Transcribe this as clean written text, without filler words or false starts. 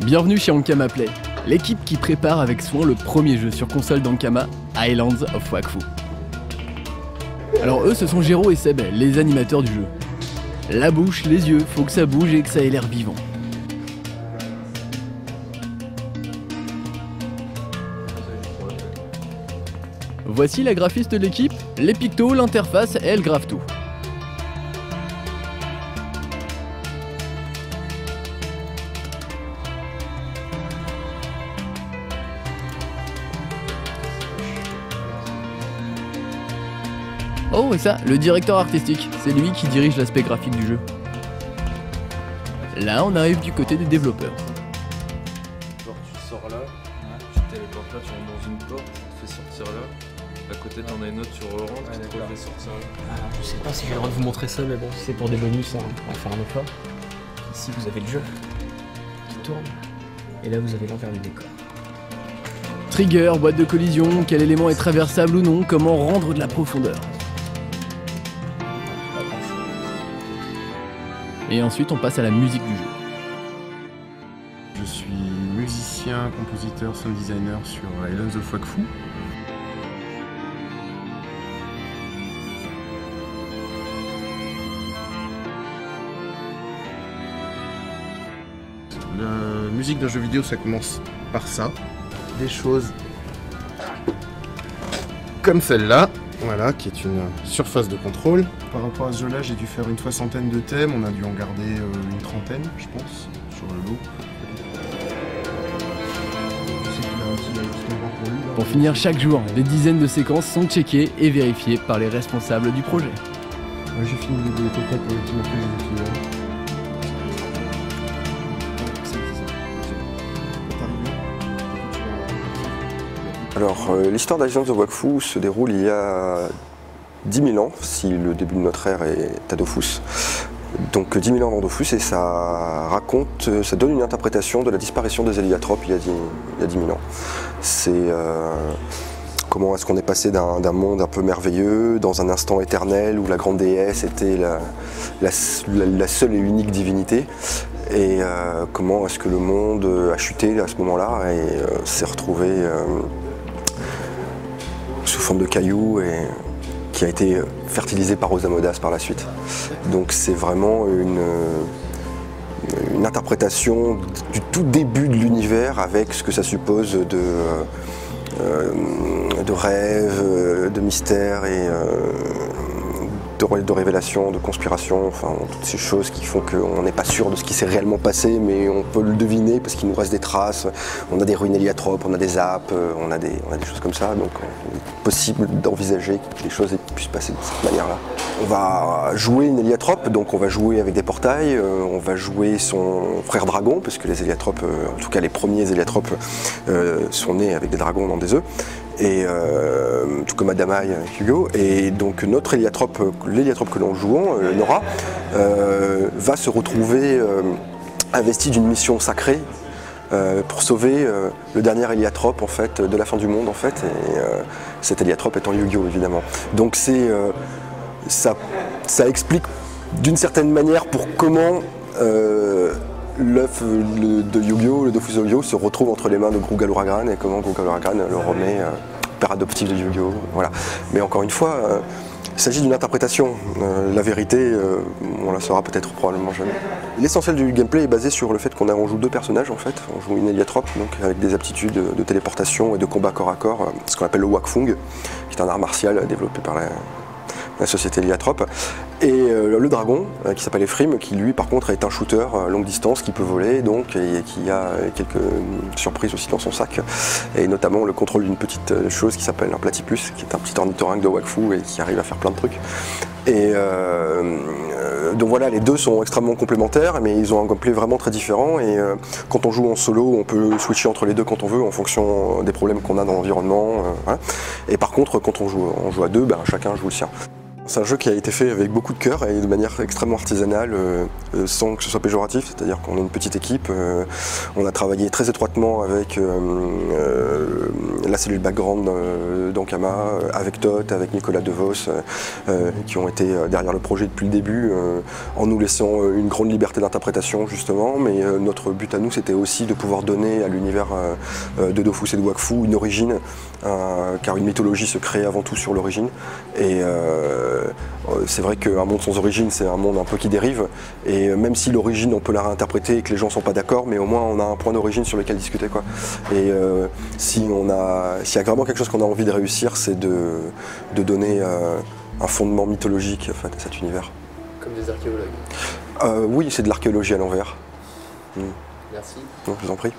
Bienvenue chez Ankama Play, l'équipe qui prépare avec soin le premier jeu sur console d'Ankama, Islands of Wakfu. Alors eux, ce sont Géraud et Seb, les animateurs du jeu. La bouche, les yeux, faut que ça bouge et que ça ait l'air vivant. Voici la graphiste de l'équipe, les pictos, l'interface, elle grave tout. Oh, et ça, le directeur artistique, c'est lui qui dirige l'aspect graphique du jeu. Là, on arrive du côté des développeurs. Genre tu sors là, tu téléportes là, tu rentres dans une porte, tu te fais sortir là. À côté t'en as une autre, tu rentres, tu te refais sortir là. Alors, je sais pas si j'ai le droit de vous montrer ça, mais bon, si c'est pour des bonus, hein, on va faire un effort. Ici vous avez le jeu qui tourne, et là vous avez l'envers du décor. Trigger, boîte de collision, quel élément est traversable ou non, comment rendre de la profondeur. Et ensuite on passe à la musique du jeu. Je suis musicien, compositeur, sound designer sur Islands of Wakfu. La musique d'un jeu vidéo, ça commence par ça. Des choses comme celle-là, voilà, qui est une surface de contrôle. Par rapport à ce jeu-là, j'ai dû faire une 60aine de thèmes, on a dû en garder une 30aine, je pense, sur le lot. Pour finir chaque jour, des dizaines de séquences sont checkées et vérifiées par les responsables du projet. Ouais, j'ai fini les pépettes pour l'ultime appel. Alors, l'histoire d'Islands of Wakfu se déroule il y a 10 000 ans, si le début de notre ère est à Dofus. Donc 10 000 ans avant Dofus, et ça donne une interprétation de la disparition des héliotropes il y a 10 000 ans. C'est comment est-ce qu'on est passé d'un monde un peu merveilleux, dans un instant éternel où la grande déesse était la seule et unique divinité, et comment est-ce que le monde a chuté à ce moment-là et s'est retrouvé sous forme de cailloux et qui a été fertilisé par Osamodas par la suite. Donc c'est vraiment une interprétation du tout début de l'univers avec ce que ça suppose de rêve, de mystère et de révélation, de conspiration, enfin toutes ces choses qui font qu'on n'est pas sûr de ce qui s'est réellement passé, mais on peut le deviner parce qu'il nous reste des traces. On a des ruines héliotropes, on a des apes, on a des choses comme ça, donc il est possible d'envisager que les choses puissent passer de cette manière-là. On va jouer une héliotrope, donc on va jouer avec des portails, on va jouer son frère dragon, parce que les héliotropes, en tout cas les premiers héliotropes, sont nés avec des dragons dans des œufs. Et tout comme Adama et Hugo, et donc notre héliotrope, l'héliotrope que l'on joue, Nora, va se retrouver investie d'une mission sacrée pour sauver le dernier héliotrope en fait, de la fin du monde en fait, et cet héliotrope étant Yu-Gi-Oh évidemment. Donc ça explique d'une certaine manière pour comment l'œuf de Yu-Gi-Oh, le Dofus de Yu-Gi-Oh se retrouve entre les mains de Gruul Galuragran et comment Gruul Galuragran le remet père adoptif de Yu-Gi-Oh, voilà. Mais encore une fois, il s'agit d'une interprétation. La vérité, on la saura peut-être probablement jamais. L'essentiel du gameplay est basé sur le fait qu'on joue deux personnages en fait. On joue une héliotrope, donc avec des aptitudes de téléportation et de combat corps à corps, ce qu'on appelle le Wakfung, qui est un art martial développé par la société Héliotrope, et le dragon qui s'appelle Ephraim, qui lui par contre est un shooter longue distance qui peut voler donc, et qui a quelques surprises aussi dans son sac, et notamment le contrôle d'une petite chose qui s'appelle un platypus, qui est un petit ornithorynque de Wakfu et qui arrive à faire plein de trucs. Et donc voilà, les deux sont extrêmement complémentaires, mais ils ont un gameplay vraiment très différent, et quand on joue en solo, on peut switcher entre les deux quand on veut, en fonction des problèmes qu'on a dans l'environnement. Voilà. Et par contre, quand on joue à deux, ben, chacun joue le sien. C'est un jeu qui a été fait avec beaucoup de cœur et de manière extrêmement artisanale, sans que ce soit péjoratif, c'est-à-dire qu'on est une petite équipe. On a travaillé très étroitement avec la cellule background d'Ankama, avec Toth, avec Nicolas DeVos, qui ont été derrière le projet depuis le début, en nous laissant une grande liberté d'interprétation justement, mais notre but à nous c'était aussi de pouvoir donner à l'univers de Dofus et de Wakfu une origine, car une mythologie se crée avant tout sur l'origine. Et c'est vrai qu'un monde sans origine, c'est un monde un peu qui dérive. Et même si l'origine, on peut la réinterpréter et que les gens ne sont pas d'accord, mais au moins on a un point d'origine sur lequel discuter, quoi. Et s'il y a vraiment quelque chose qu'on a envie de réussir, c'est de donner un fondement mythologique en fait, à cet univers. Comme des archéologues. Oui, c'est de l'archéologie à l'envers. Merci. Non, je vous en prie.